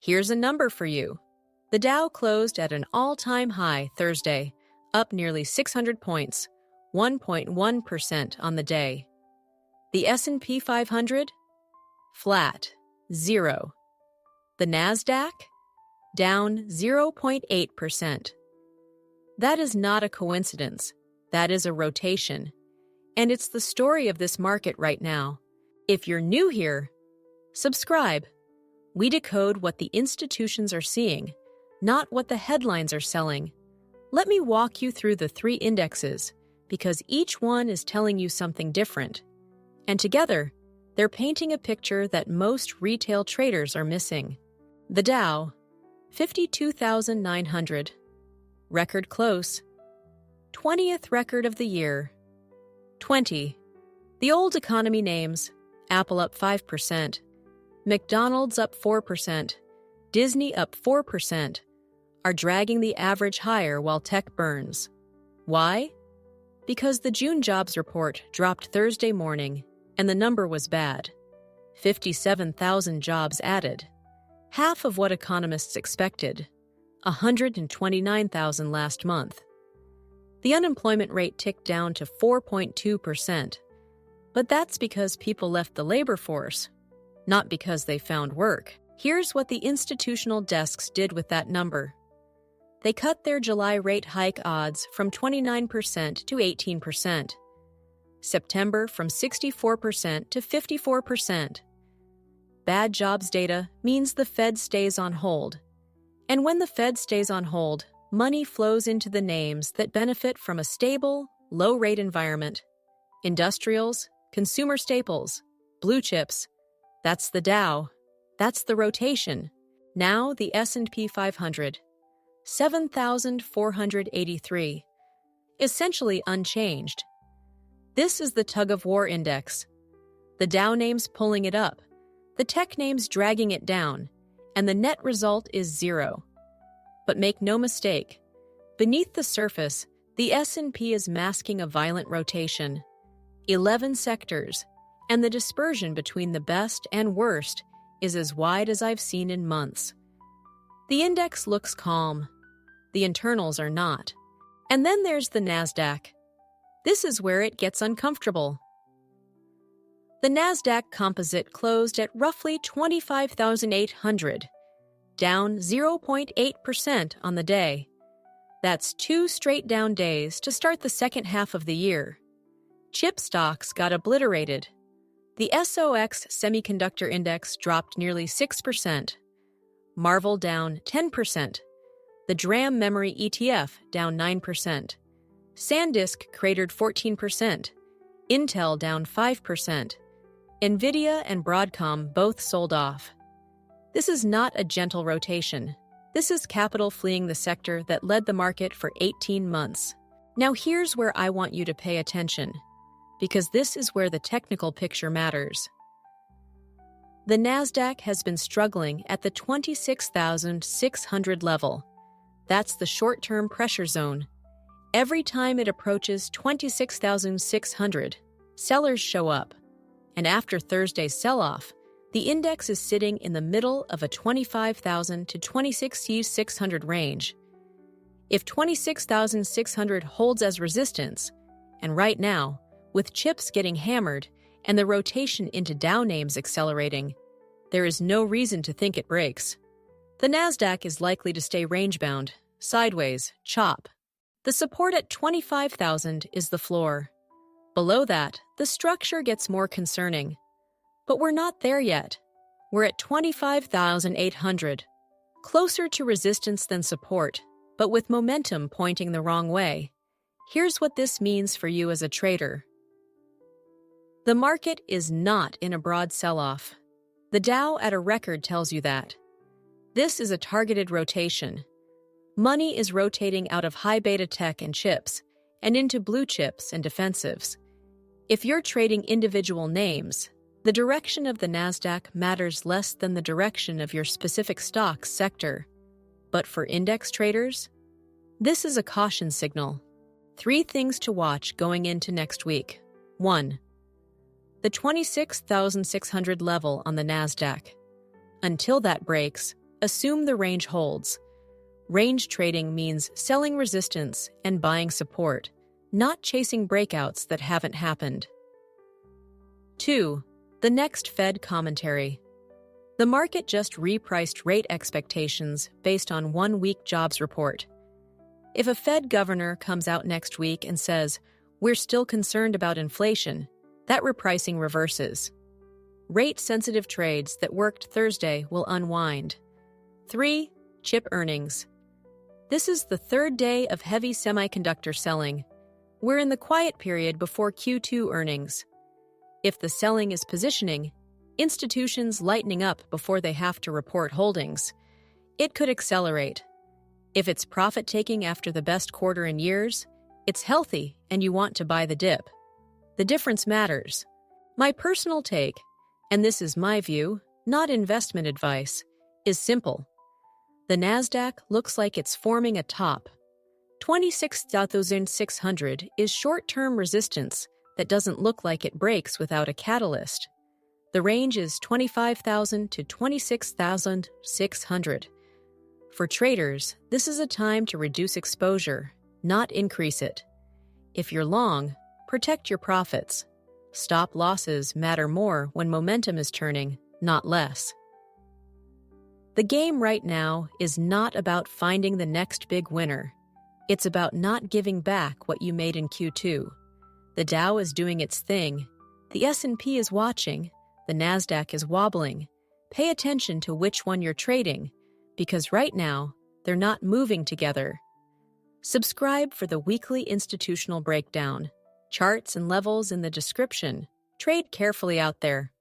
Here's a number for you. The Dow closed at an all-time high Thursday, up nearly 600 points, 1.1% on the day. The S&P 500? Flat, 0. The Nasdaq? Down 0.8%. That is not a coincidence. That is a rotation. And it's the story of this market right now. If you're new here, subscribe. We decode what the institutions are seeing, not what the headlines are selling. Let me walk you through the 3 indexes, because each one is telling you something different. And together, they're painting a picture that most retail traders are missing. The Dow, 52,900. Record close. 20th record of the year. 20. The old economy names: Apple up 5%, McDonald's up 4%, Disney up 4%, are dragging the average higher while tech burns. Why? Because the June jobs report dropped Thursday morning, and the number was bad. 57,000 jobs added. Half of what economists expected. 129,000 last month. The unemployment rate ticked down to 4.2%. But that's because people left the labor force, not because they found work. Here's what the institutional desks did with that number. They cut their July rate hike odds from 29% to 18%. September from 64% to 54%. Bad jobs data means the Fed stays on hold. And when the Fed stays on hold, money flows into the names that benefit from a stable, low-rate environment. Industrials, consumer staples, blue chips. That's the Dow. That's the rotation. Now the S&P 500. 7,483. Essentially unchanged. This is the tug-of-war index. The Dow names pulling it up, the tech names dragging it down, and the net result is 0. But make no mistake, beneath the surface, the S&P is masking a violent rotation. 11 sectors, and the dispersion between the best and worst is as wide as I've seen in months. The index looks calm. The internals are not. And then there's the Nasdaq. This is where it gets uncomfortable. The Nasdaq Composite closed at roughly 25,800, down 0.8% on the day. That's 2 straight down days to start the second half of the year. Chip stocks got obliterated. The SOX Semiconductor Index dropped nearly 6%. Marvel down 10%. The DRAM Memory ETF down 9%. SanDisk cratered 14%. Intel down 5%. NVIDIA and Broadcom both sold off. This is not a gentle rotation. This is capital fleeing the sector that led the market for 18 months. Now here's where I want you to pay attention, because this is where the technical picture matters. The Nasdaq has been struggling at the 26,600 level. That's the short-term pressure zone. Every time it approaches 26,600, sellers show up. And after Thursday's sell-off, the index is sitting in the middle of a 25,000 to 26,600 range. If 26,600 holds as resistance, and right now, with chips getting hammered and the rotation into Dow names accelerating, there is no reason to think it breaks. The Nasdaq is likely to stay range-bound, sideways, chop. The support at 25,000 is the floor. Below that, the structure gets more concerning. But we're not there yet. We're at 25,800, closer to resistance than support, but with momentum pointing the wrong way. Here's what this means for you as a trader. The market is not in a broad sell-off. The Dow at a record tells you that. This is a targeted rotation. Money is rotating out of high-beta tech and chips, and into blue chips and defensives. If you're trading individual names, the direction of the Nasdaq matters less than the direction of your specific stock's sector. But for index traders, this is a caution signal. 3 things to watch going into next week. 1. The 26,600 level on the Nasdaq. Until that breaks, Assume the range holds. Range trading means selling resistance and buying support, not chasing breakouts that haven't happened. 2. The next Fed commentary. The market just repriced rate expectations based on one-week jobs report. If a Fed governor comes out next week and says, "We're still concerned about inflation," that repricing reverses. Rate-sensitive trades that worked Thursday will unwind. 3. Chip earnings. This is the third day of heavy semiconductor selling. We're in the quiet period before Q2 earnings. If the selling is positioning, institutions lightening up before they have to report holdings, it could accelerate. If it's profit-taking after the best quarter in years, it's healthy and you want to buy the dip. The difference matters. My personal take, and this is my view, not investment advice, is simple. The Nasdaq looks like it's forming a top. 26,600 is short-term resistance that doesn't look like it breaks without a catalyst. The range is 25,000 to 26,600. For traders, this is a time to reduce exposure, not increase it. If you're long, protect your profits. Stop losses matter more when momentum is turning, not less. The game right now is not about finding the next big winner. It's about not giving back what you made in Q2. The Dow is doing its thing. The S&P is watching. The Nasdaq is wobbling. Pay attention to which one you're trading, because right now, they're not moving together. Subscribe for the weekly institutional breakdown. Charts and levels in the description. Trade carefully out there.